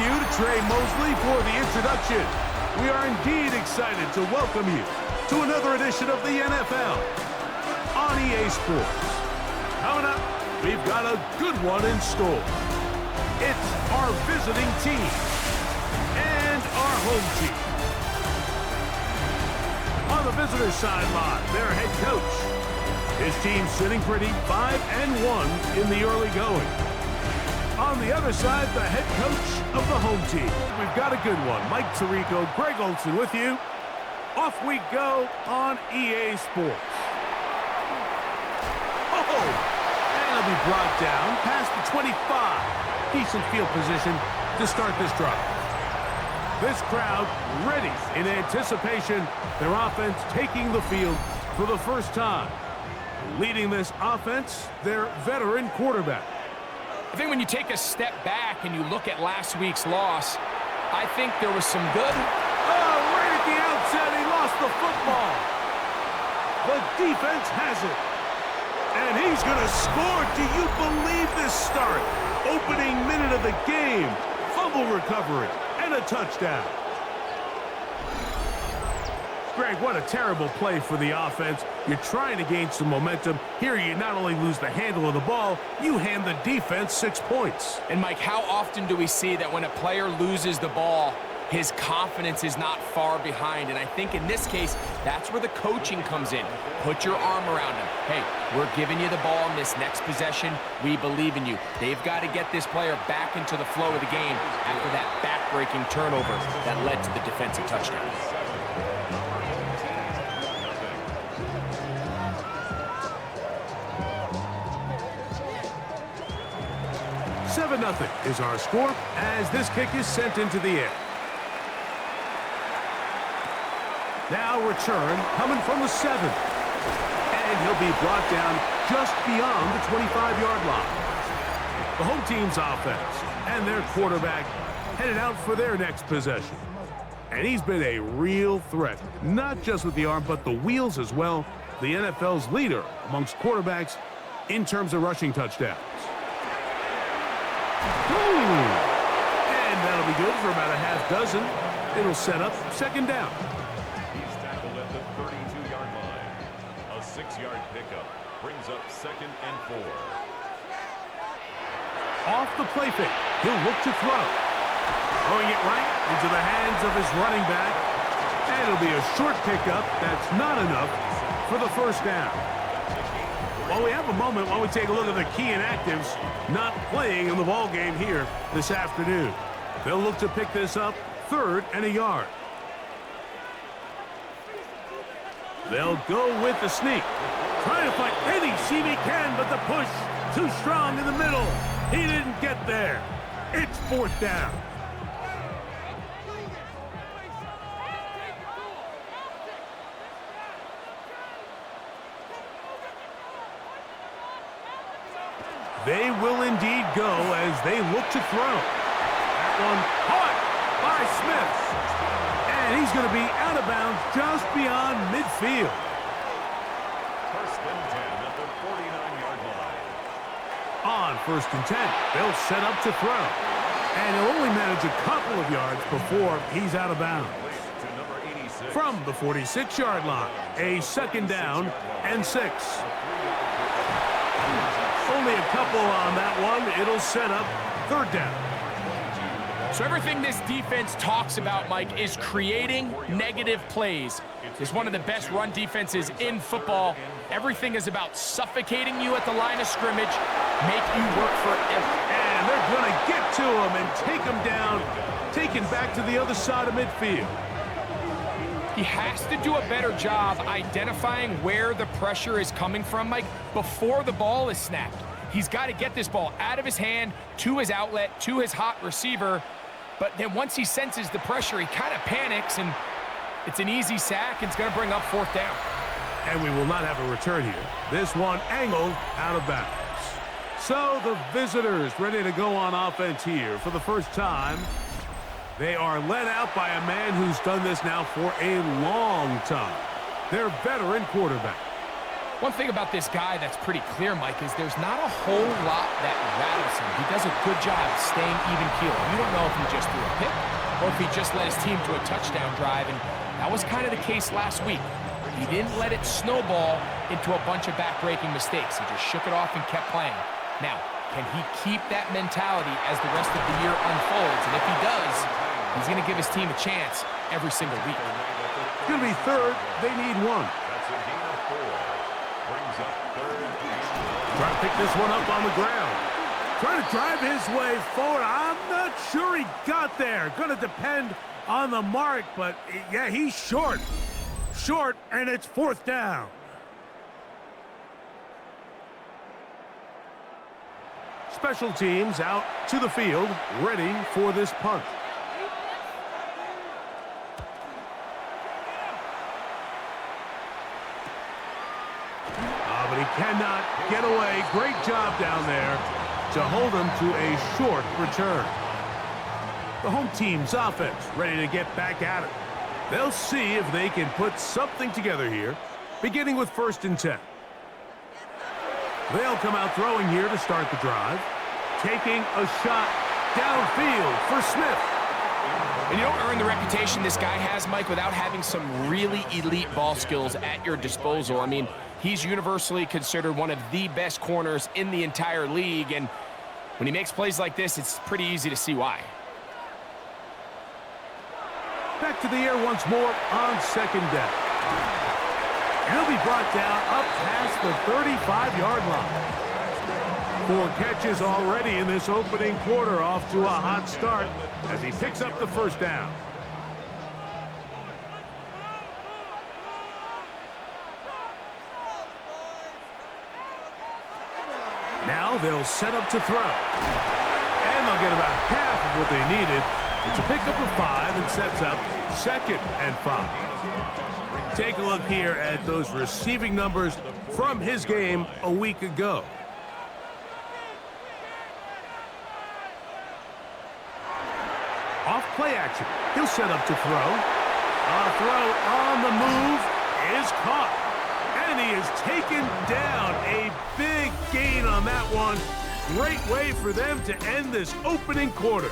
you to Trey Mosley for the introduction. We are indeed excited to welcome you to another edition of the NFL on EA Sports. Coming up, we've got a good one in store. It's our visiting team and our home team. On the visitor sideline, their head coach. His team sitting pretty 5-1 in the early going. On the other side, the head coach of the home team. We've got a good one. Mike Tirico, Greg Olsen with you. Off we go on EA Sports. Oh, and it'll be brought down past the 25. Decent field position to start this drive. This crowd ready in anticipation. Their offense taking the field for the first time. Leading this offense, their veteran quarterback. I think when you take a step back and you look at last week's loss, I think there was some good. Oh, right at the outset, he lost the football. The defense has it. And he's going to score. Do you believe this start? Opening minute of the game. Fumble recovery and a touchdown. Greg, what a terrible play for the offense. You're trying to gain some momentum. Here you not only lose the handle of the ball, you hand the defense 6 points. And Mike, how often do we see that when a player loses the ball, his confidence is not far behind? And I think in this case, that's where the coaching comes in. Put your arm around him. Hey, we're giving you the ball in this next possession. We believe in you. They've got to get this player back into the flow of the game after that back-breaking turnover that led to the defensive touchdown. 7-0 is our score as this kick is sent into the air. Now return coming from the 7. And he'll be brought down just beyond the 25-yard line. The home team's offense and their quarterback headed out for their next possession. And he's been a real threat, not just with the arm, but the wheels as well. The NFL's leader amongst quarterbacks in terms of rushing touchdowns. And that'll be good for about a half dozen. It'll set up second down. He's tackled at the 32-yard line. A 6-yard pickup brings up 2nd and 4. Off the play fake, he'll look to throw. Throwing it right into the hands of his running back. And it'll be a short pickup. That's not enough for the first down. While we have a moment, while we take a look at the key inactives not playing in the ball game here this afternoon. They'll look to pick this up 3rd and a yard. They'll go with the sneak. Trying to find any seam he can, but the push too strong in the middle. He didn't get there. It's 4th down. They will indeed go as they look to throw. That one caught by Smith. And he's going to be out of bounds just beyond midfield. 1st and 10 at the 49-yard line. On 1st and 10, they'll set up to throw. And he'll only manage a couple of yards before he's out of bounds. From the 46-yard line, a 2nd down and 6. Only a couple on that one. It'll set up 3rd down. So everything this defense talks about, Mike, is creating negative plays. It's one of the best run defenses in football. Everything is about suffocating you at the line of scrimmage, make you work for everything. And they're going to get to him and take him down, taken back to the other side of midfield. He has to do a better job identifying where the pressure is coming from, Mike, before the ball is snapped. He's got to get this ball out of his hand, to his outlet, to his hot receiver. But then once he senses the pressure, he kind of panics, and it's an easy sack. It's going to bring up 4th down. And we will not have a return here. This one angled out of bounds. So the visitors ready to go on offense here for the first time. They are led out by a man who's done this now for a long time. Their veteran quarterback. One thing about this guy that's pretty clear, Mike, is there's not a whole lot that rattles him. He does a good job staying even keel. You don't know if he just threw a pick or if he just led his team to a touchdown drive, and that was kind of the case last week. He didn't let it snowball into a bunch of back-breaking mistakes. He just shook it off and kept playing. Now, can he keep that mentality as the rest of the year unfolds? And if he does, he's going to give his team a chance every single week. It's going to be third. They need one. That's a gain of 4. Brings up third and 1. Trying to pick this one up on the ground. Trying to drive his way forward. I'm not sure he got there. Going to depend on the mark, but yeah, he's short. Short, and it's fourth down. Special teams out to the field, ready for this punt. But he cannot get away. Great job down there to hold him to a short return. The home team's offense ready to get back at it. They'll see if they can put something together here, beginning with 1st and 10. They'll come out throwing here to start the drive. Taking a shot downfield for Smith. And you don't earn the reputation this guy has, Mike, without having some really elite ball skills at your disposal. I mean, he's universally considered one of the best corners in the entire league, and when he makes plays like this, it's pretty easy to see why. Back to the air once more on 2nd down. And he'll be brought down up past the 35-yard line. 4 catches already in this opening quarter, off to a hot start as he picks up the 1st down. Now they'll set up to throw. And they'll get about half of what they needed. It's a pickup of 5 and sets up 2nd and 5. Take a look here at those receiving numbers from his game a week ago. Off play action. He'll set up to throw. A throw on the move is caught. And he is taken down. A big gain on that one. Great way for them to end this opening quarter.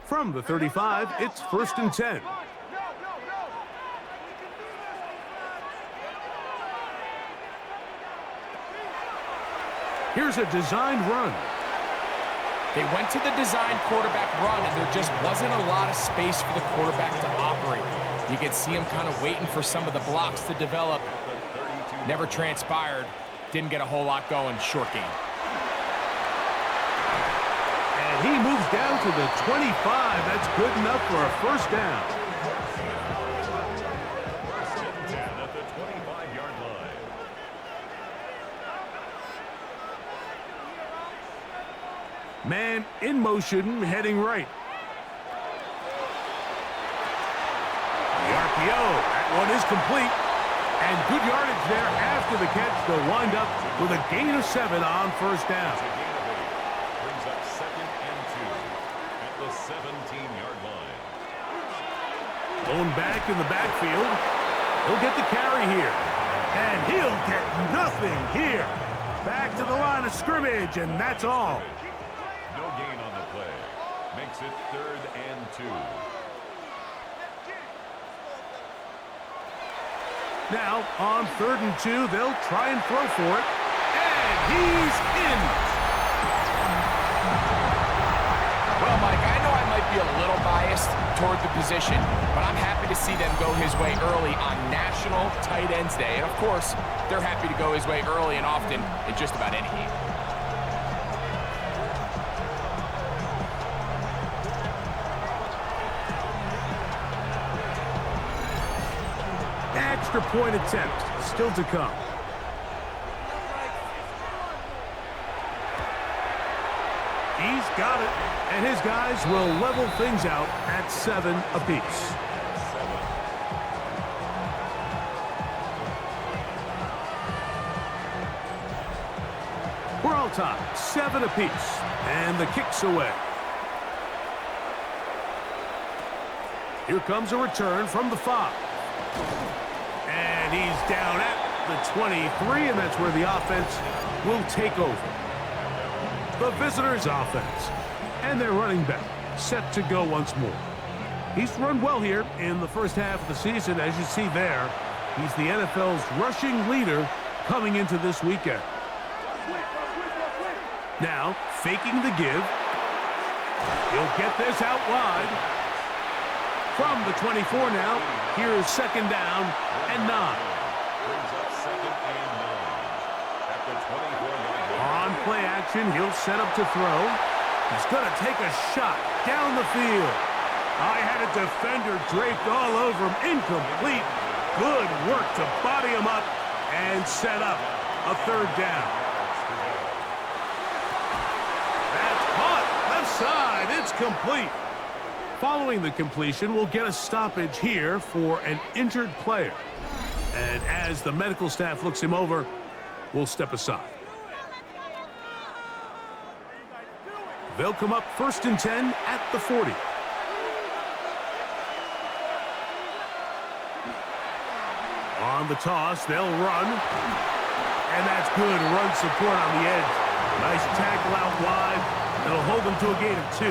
From the 35, it's 1st and 10. Here's a designed run. They went to the designed quarterback run, and there just wasn't a lot of space for the quarterback to operate. You could see him kind of waiting for some of the blocks to develop. Never transpired. Didn't get a whole lot going. Short game. And he moves down to the 25. That's good enough for a 1st down. At the 25-yard line. Man in motion, heading right. The RPO. That one is complete. And good yardage there after the catch. They'll wind up with a gain of 7 on 1st down. Brings up 2nd and 2 at the 17-yard line. Going back in the backfield. He'll get the carry here. And he'll get nothing here. Back to the line of scrimmage, and that's all. No gain on the play. Makes it 3rd and 2. Now, on 3rd and 2, they'll try and throw for it. And he's in. Well, Mike, I know I might be a little biased toward the position, but I'm happy to see them go his way early on National Tight Ends Day. And, of course, they're happy to go his way early and often in just about any game. Extra point attempt still to come. He's got it. And his guys will level things out at 7 apiece. We're all tied, 7 apiece. And the kick's away. Here comes a return from the 5. And he's down at the 23, and that's where the offense will take over. The visitors' offense. And their running back set to go once more. He's run well here in the first half of the season. As you see there, he's the NFL's rushing leader coming into this weekend. Now, faking the give. He'll get this out wide. From the 24 now, here's second down and 9. Brings up second and 9. At the 24-yard line. On play action, he'll set up to throw. He's going to take a shot down the field. I had a defender draped all over him. Incomplete. Good work to body him up and set up a third down. That's caught. Left side. It's complete. Following the completion, we'll get a stoppage here for an injured player. And as the medical staff looks him over, we'll step aside. They'll come up 1st and 10 at the 40. On the toss, they'll run. And that's good run support on the edge. Nice tackle out wide. It'll hold them to a gain of 2.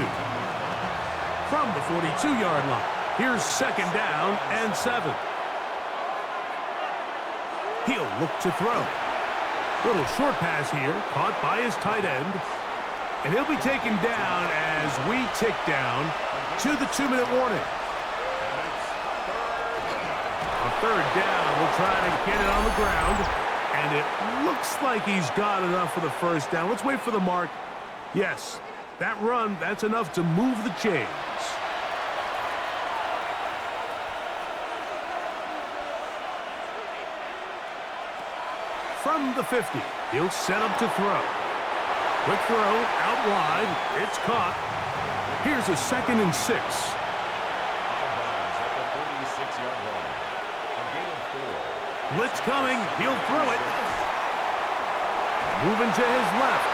From the 42-yard line, here's second down and 7. He'll look to throw. Little short pass here, caught by his tight end. And he'll be taken down as we tick down to the 2-minute warning. On third down, we'll try to get it on the ground. And it looks like he's got enough for the first down. Let's wait for the mark. Yes, that run, that's enough to move the chains. From the 50, he'll set up to throw. Quick throw, out wide. It's caught. Here's a 2nd and 6. At the 46-yard line. A gain of 4. Blitz coming. He'll throw it. Moving to his left.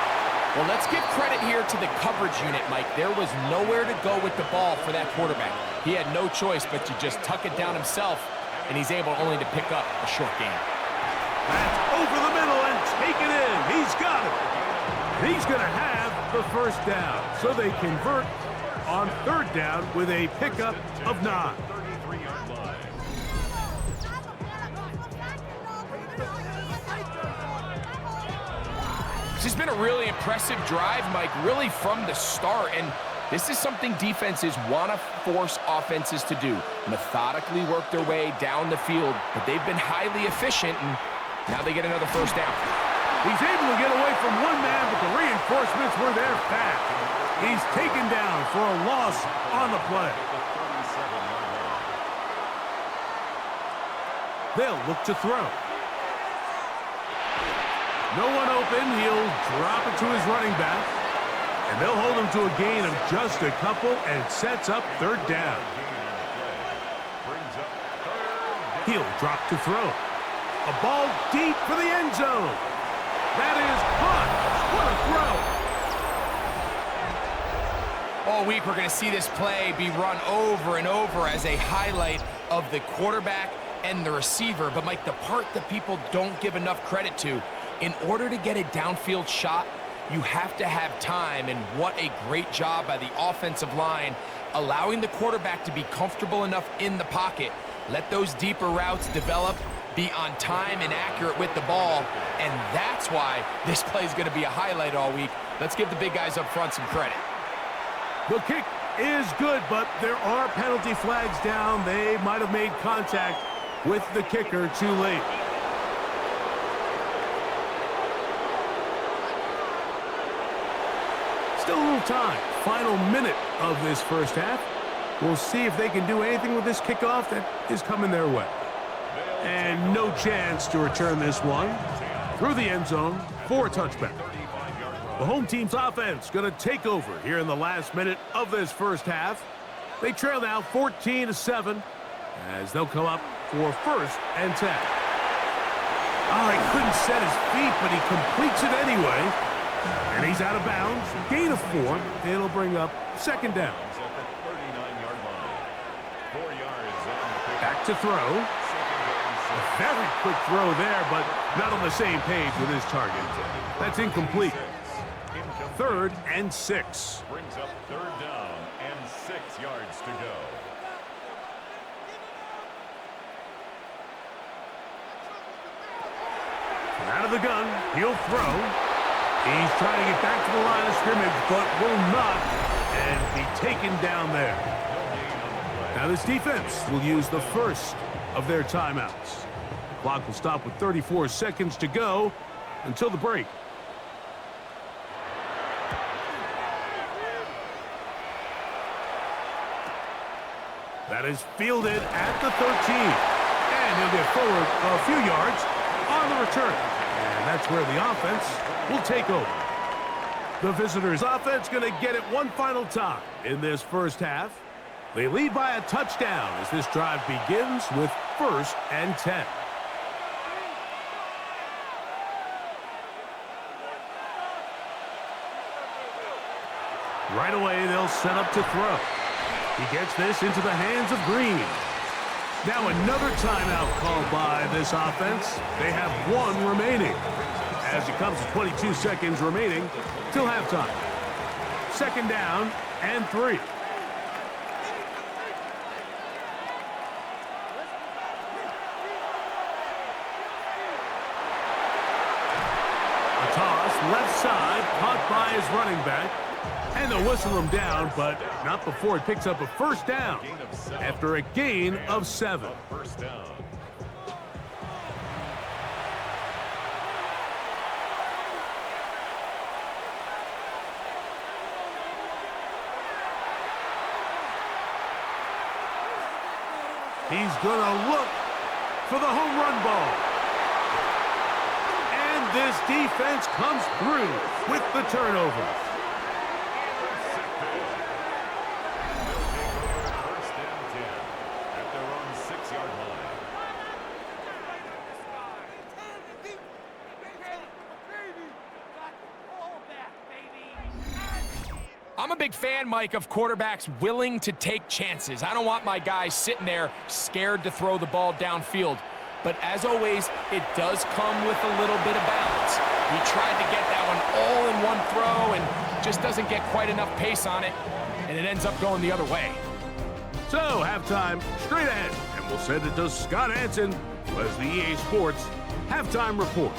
Well, let's give credit here to the coverage unit, Mike. There was nowhere to go with the ball for that quarterback. He had no choice but to just tuck it down himself, and he's able only to pick up a short gain. That's over the middle and take it in. He's got it. He's going to have the first down. So they convert on third down with a pickup of 9. 33-yard line. This has been a really impressive drive, Mike, really from the start. And this is something defenses want to force offenses to do. Methodically work their way down the field. But they've been highly efficient, and now they get another first down. He's able to get away from one man, but the reinforcements were there fast. He's taken down for a loss on the play. They'll look to throw. No one open. He'll drop it to his running back. And they'll hold him to a gain of just a couple, and sets up third down. He'll drop to throw. A ball deep for the end zone. That is caught. What a throw. All week, we're going to see this play be run over and over as a highlight of the quarterback and the receiver. But, Mike, the part that people don't give enough credit to, in order to get a downfield shot, you have to have time. And what a great job by the offensive line, allowing the quarterback to be comfortable enough in the pocket. Let those deeper routes develop, be on time and accurate with the ball, and that's why this play is going to be a highlight all week. Let's give the big guys up front some credit. The kick is good, but there are penalty flags down. They might have made contact with the kicker too late. Still a little time. Final minute of this first half. We'll see if they can do anything with this kickoff that is coming their way. And no chance to return this one through the end zone for a touchback. The home team's offense going to take over here in the last minute of this first half. They trail now 14-7 as they'll come up for 1st and 10. Oh, he couldn't set his feet, but he completes it anyway. And he's out of bounds. Gain of 4. It'll bring up 2nd down. Back to throw. A very quick throw there, but not on the same page with his target. That's incomplete. 3rd and 6. Brings up 3rd down and 6 yards to go. Out of the gun, he'll throw. He's trying to get back to the line of scrimmage, but will not, and be taken down there. Now this defense will use the first of their timeouts. The clock will stop with 34 seconds to go until the break. That is fielded at the 13. And he'll get forward a few yards on the return. And that's where the offense will take over. The visitors' offense going to get it one final time in this first half. They lead by a touchdown as this drive begins with 1st and 10. Right away, they'll set up to throw. He gets this into the hands of Green. Now another timeout called by this offense. They have 1 remaining as it comes to 22 seconds remaining till halftime. 2nd down and 3. A toss left side caught by his running back. And they'll whistle him down, but not before he picks up a 1st down after a gain of 7. 1st down. He's going to look for the home run ball. And this defense comes through with the turnover. I'm a big fan, Mike, of quarterbacks willing to take chances. I don't want my guys sitting there scared to throw the ball downfield. But as always, it does come with a little bit of balance. He tried to get that one all in one throw and just doesn't get quite enough pace on it, and it ends up going the other way. So, halftime straight ahead, and we'll send it to Scott Hansen, who has the EA Sports Halftime Report.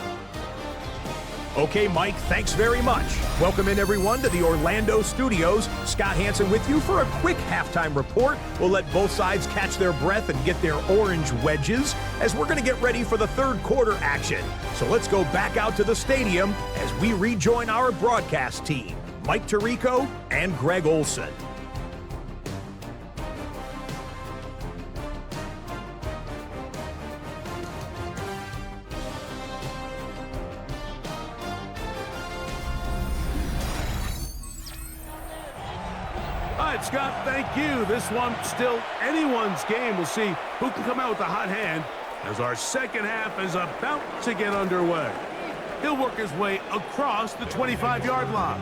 Okay, Mike, thanks very much. Welcome in, everyone, to the Orlando studios. Scott Hansen with you for a quick halftime report. We'll let both sides catch their breath and get their orange wedges as we're going to get ready for the 3rd quarter action. So let's go back out to the stadium as we rejoin our broadcast team, Mike Tirico and Greg Olson. Scott, thank you. This one still anyone's game. We'll see who can come out with the hot hand as our second half is about to get underway. He'll work his way across the 25-yard line.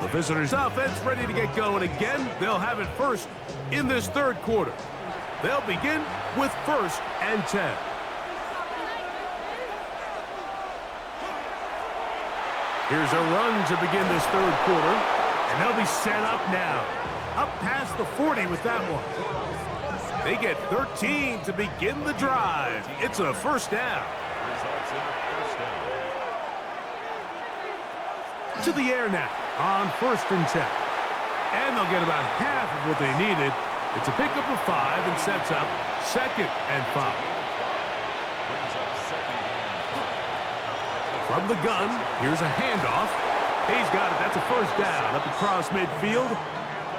The visitors' offense ready to get going again. They'll have it first in this 3rd quarter. They'll begin with 1st and 10. Here's a run to begin this 3rd quarter. And they'll be set up now. Up past the 40 with that one. They get 13 to begin the drive. It's a 1st down. To the air now on 1st and 10. And they'll get about half of what they needed. It's a pickup of 5 and sets up 2nd and 5. From the gun, here's a handoff. He's got it. That's a 1st down up across midfield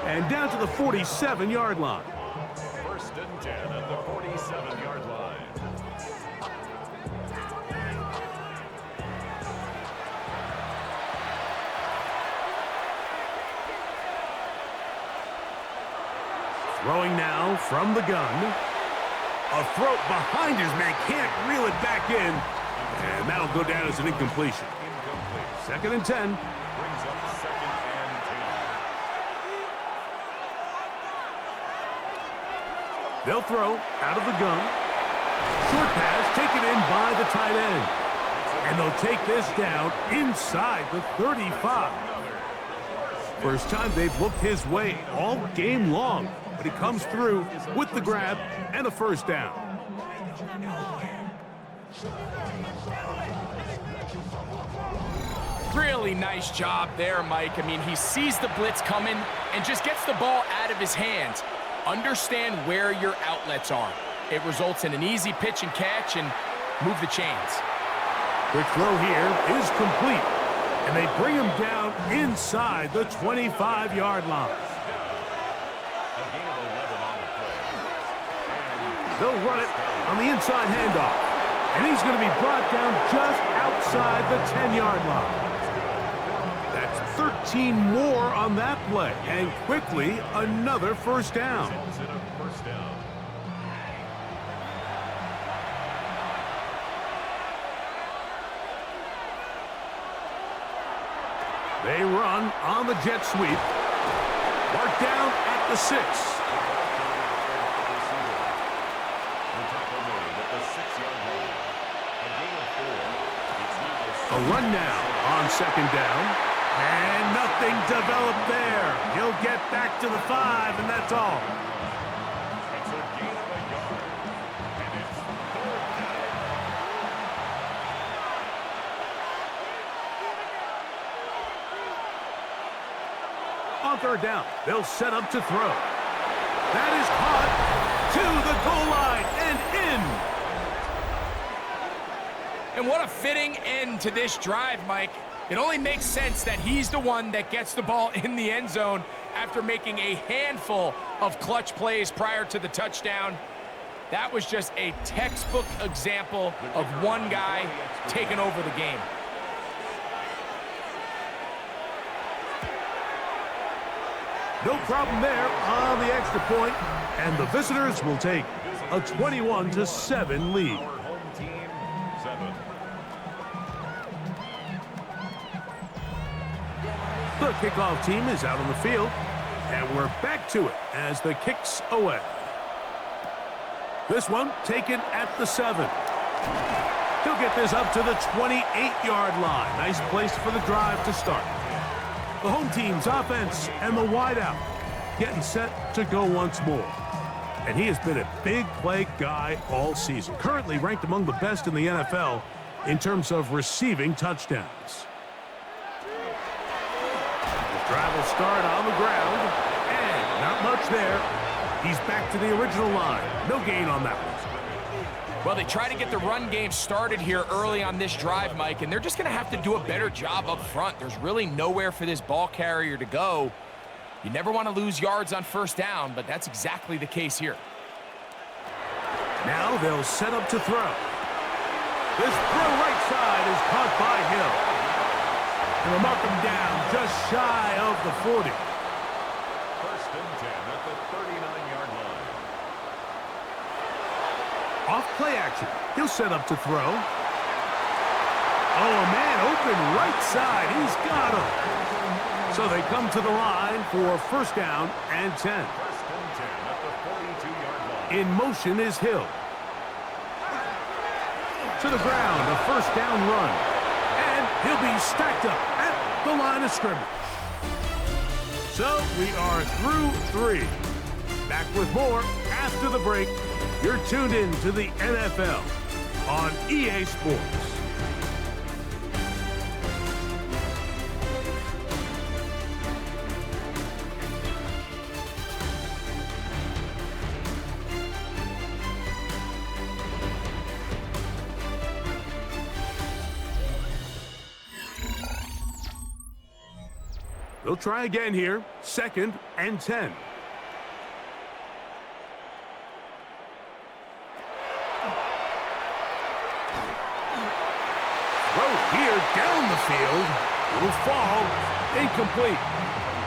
and down to the 47-yard line. 1st and 10 at the 47-yard line. Throwing now from the gun. A throw behind his man, can't reel it back in. And that'll go down as an incompletion. Second and 10. Brings up second and 10. They'll throw out of the gun. Short pass taken in by the tight end. And they'll take this down inside the 35. First time they've looked his way all game long. But he comes through with the grab and a first down. Really nice job there, Mike. I mean, he sees the blitz coming and just gets the ball out of his hands. Understand where your outlets are. It results in an easy pitch and catch and move the chains. Quick throw here is complete. And they bring him down inside the 25-yard line. They'll run it on the inside handoff. And he's going to be brought down just outside the 10-yard line. That's 13 more on that play. And quickly, another first down. They run on the jet sweep. Marked down at the 6. A run now on second down. And nothing developed there. He'll get back to the 5, and that's all. It's a gain of a yard. And it's third down. On third down, they'll set up to throw. That is caught to the goal line and in. And what a fitting end to this drive, Mike. It only makes sense that he's the one that gets the ball in the end zone after making a handful of clutch plays prior to the touchdown. That was just a textbook example of one guy taking over the game. No problem there on the extra point, and the visitors will take a 21-7 lead. Our home team, 7. The kickoff team is out on the field, and we're back to it as the kick's away. This one taken at the 7. He'll get this up to the 28-yard line. Nice place for the drive to start. The home team's offense and the wideout getting set to go once more. And he has been a big play guy all season. Currently ranked among the best in the NFL in terms of receiving touchdowns. Drive will start on the ground, and not much there. He's back to the original line. No gain on that one. Well, they try to get the run game started here early on this drive, Mike, and they're just going to have to do a better job up front. There's really nowhere for this ball carrier to go. You never want to lose yards on first down, but that's exactly the case here. Now they'll set up to throw. This throw right side is caught by Hill. And they'll mark him down just shy of the 40. First and 10 at the 39-yard line. Off play action. He'll set up to throw. Oh, a man open right side. He's got him. So they come to the line for first down and 10. First and 10 at the 42-yard line. In motion is Hill. To the ground, a first down run. And he'll be stacked up at the line of scrimmage. So we are through 3. Back with more after the break. You're tuned in to the NFL on EA Sports. They'll try again here. Second and 10. Throw here down the field. It'll fall. Incomplete.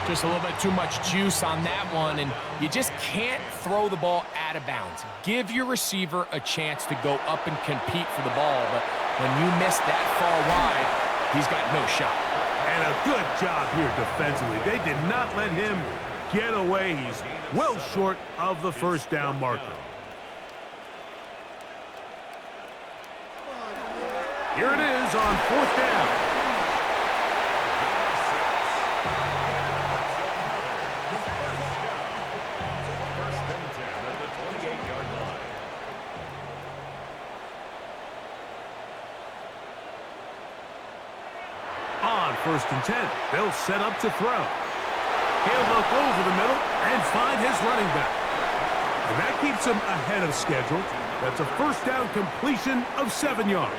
To Just a little bit too much juice on that one, and you just can't throw the ball out of bounds. Give your receiver a chance to go up and compete for the ball, but when you miss that far wide, he's got no shot. And a good job here defensively. They did not let him get away. He's well short of the first down marker. Here it is on fourth down. On first and 10, they'll set up to throw. He'll look over the middle and find his running back. And that keeps him ahead of schedule. That's a first down completion of 7 yards.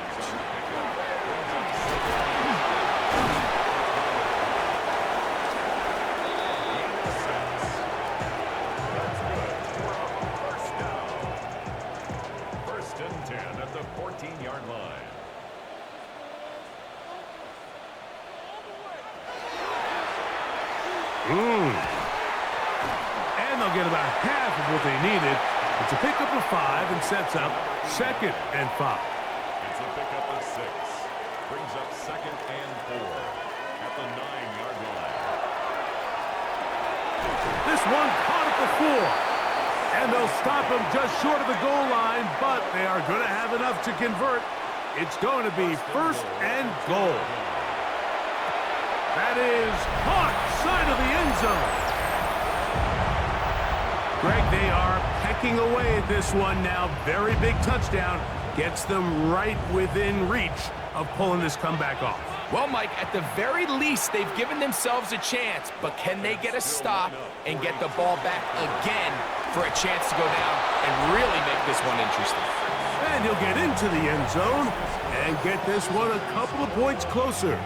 First and 10 at the 14-yard line. And they'll get about half of what they needed. It's a pickup of 5 and sets up 2nd and 5. It's a pickup of 6. Brings up 2nd and 4 at the 9-yard line. This one caught at the 4. And they'll stop him just short of the goal line, but they are going to have enough to convert. It's going to be 1st and goal. That is caught side of the end zone. Greg, they are pecking away at this one now. Very big touchdown. Gets them right within reach of pulling this comeback off. Well, Mike, at the very least, they've given themselves a chance, but can they get a stop and get the ball back again for a chance to go down and really make this one interesting? And he'll get into the end zone and get this one a couple of points closer.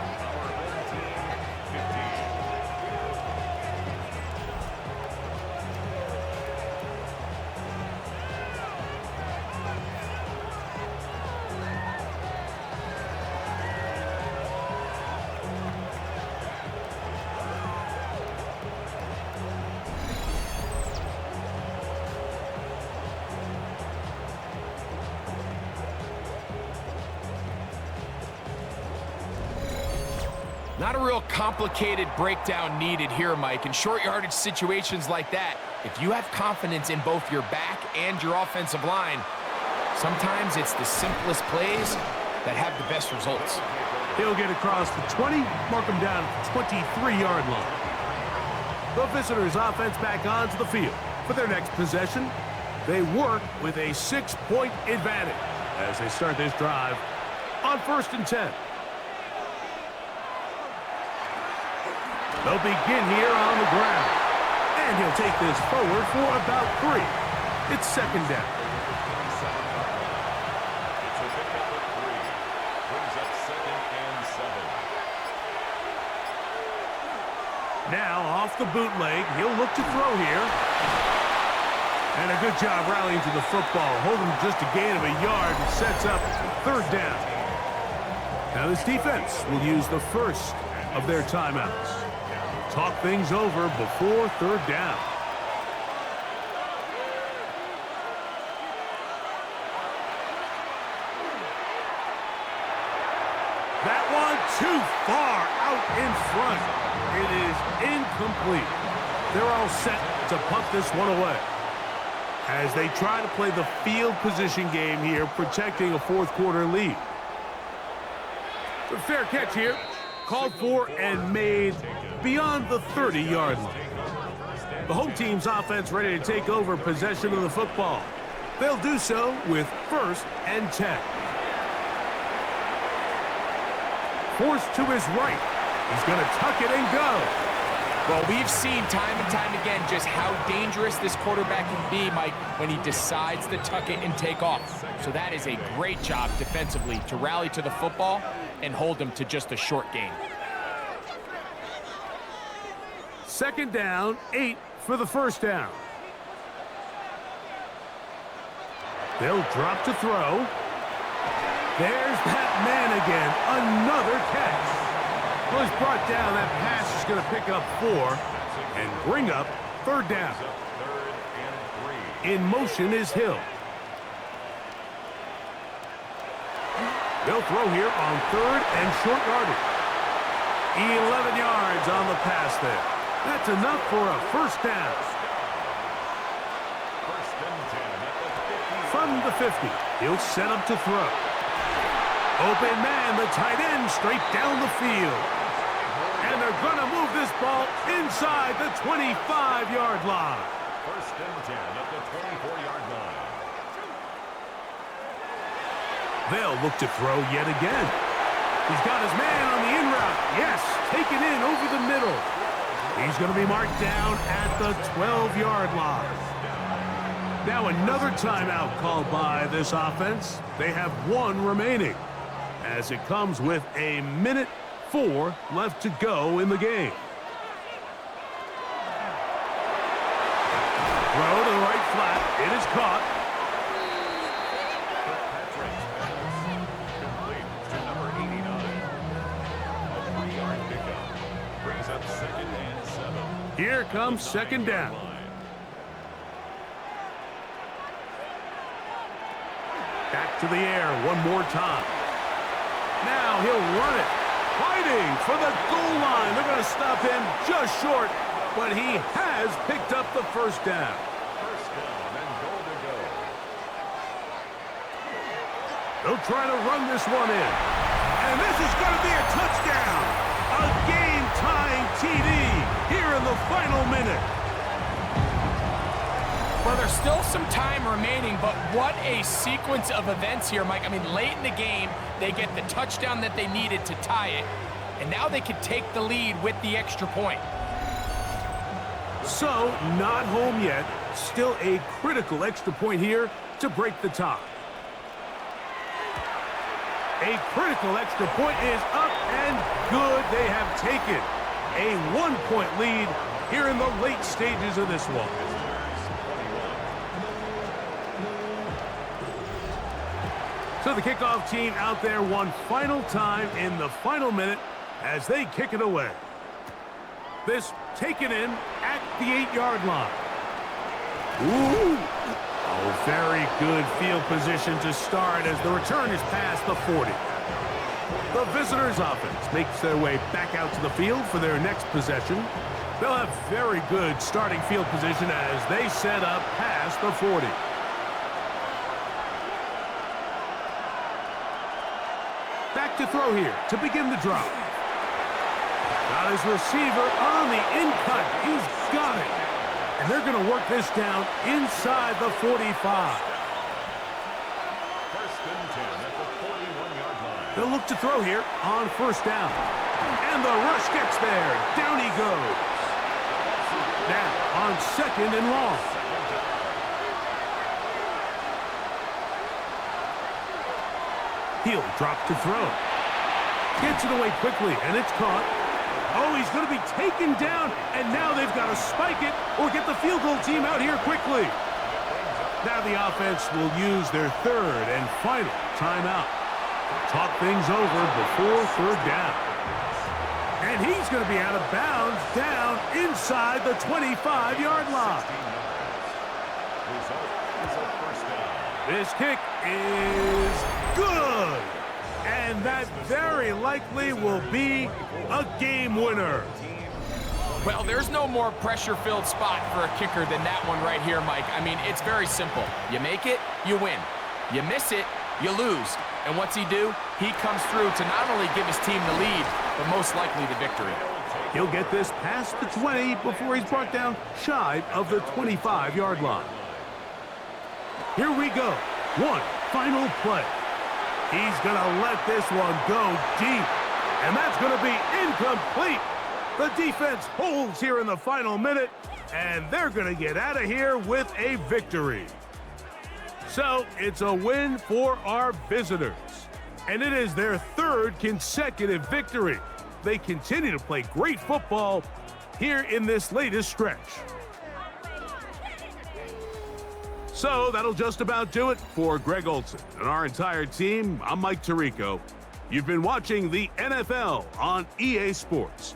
Not a real complicated breakdown needed here, Mike. In short yardage situations like that, if you have confidence in both your back and your offensive line, sometimes it's the simplest plays that have the best results. He'll get across the 20, mark him down at the 23-yard line. The visitors' offense back onto the field. For their next possession, they work with a 6-point advantage as they start this drive on 1st and 10. They'll begin here on the ground. And he'll take this forward for about 3. It's 2nd down. It's a pickup of 3. Brings up 2nd and 7. Now off the bootleg, he'll look to throw here. And a good job rallying to the football, holding just a gain of a yard and sets up 3rd down. Now this defense will use the first of their timeouts. Talk things over before 3rd down. That one too far out in front. It is incomplete. They're all set to punt this one away as they try to play the field position game here, protecting a 4th quarter lead. A fair catch here. Called for and made beyond the 30-yard line. The home team's offense ready to take over possession of the football. They'll do so with 1st and 10. Forced to his right. He's going to tuck it and go. Well, we've seen time and time again just how dangerous this quarterback can be, Mike, when he decides to tuck it and take off. So that is a great job defensively to rally to the football and hold him to just a short gain. 2nd down, 8 for the 1st down. They'll drop to throw. There's that man again. Another catch. Well, he's brought down. That pass is going to pick up 4. and bring up third down. Third and 3. In motion is Hill. They'll throw here on third and short yardage. 11 yards on the pass there. That's enough for a first down. First and 10 at the 50. From the 50, he'll set up to throw. Open man, the tight end, straight down the field. And they're going to move this ball inside the 25-yard line. First and 10 at the 24-yard line. They'll look to throw yet again. He's got his man on the in route. Yes, taken in over the middle. He's going to be marked down at the 12-yard line. Now another timeout called by this offense. They have one remaining, as it comes with a minute 4 left to go in the game. Throw to the right flat. It is caught. Patrick's pass complete to number 89. A 3-yard pickup brings up second and 7. Here comes second down. Back to the air one more time. Now he'll run it. Fighting for the goal line. They're going to stop him just short, but he has picked up the first down. First down and goal to go. They'll try to run this one in. And this is going to be a touchdown. A game-tying TD here in the final minute. Well, there's still some time remaining, but what a sequence of events here, Mike. I mean, late in the game, they get the touchdown that they needed to tie it, and now they can take the lead with the extra point. So, not home yet. Still a critical extra point here to break the tie. A critical extra point is up and good. They have taken a 1-point lead here in the late stages of this one. So the kickoff team out there one final time in the final minute as they kick it away. This taken in at the 8-yard line. Ooh. Oh, very good field position to start as the return is past the 40. The visitors' offense makes their way back out to the field for their next possession. They'll have very good starting field position as they set up past the 40. Back to throw here to begin the drive. Got his receiver on the in-cut. He's got it. And they're going to work this down inside the 45. First and 10 at the 41-yard line. They'll look to throw here on first down. And the rush gets there. Down he goes. Now on second and long. He'll drop to throw. Gets it away quickly, and it's caught. Oh, he's going to be taken down, and now they've got to spike it or get the field goal team out here quickly. Now the offense will use their third and final timeout. Talk things over before third down. And he's going to be out of bounds down inside the 25-yard line. Result is a first down. This kick is good. And that very likely will be a game winner. Well, there's no more pressure-filled spot for a kicker than that one right here, Mike. I mean, it's very simple. You make it, you win. You miss it, you lose. And what's he do? He comes through to not only give his team the lead, but most likely the victory. He'll get this past the 20 before he's brought down shy of the 25-yard line. Here we go. One final play. He's going to let this one go deep. And that's going to be incomplete. The defense holds here in the final minute, and they're going to get out of here with a victory. So it's a win for our visitors. And it is their third consecutive victory. They continue to play great football here in this latest stretch. So that'll just about do it for Greg Olson and our entire team. I'm Mike Tirico. You've been watching the NFL on EA Sports.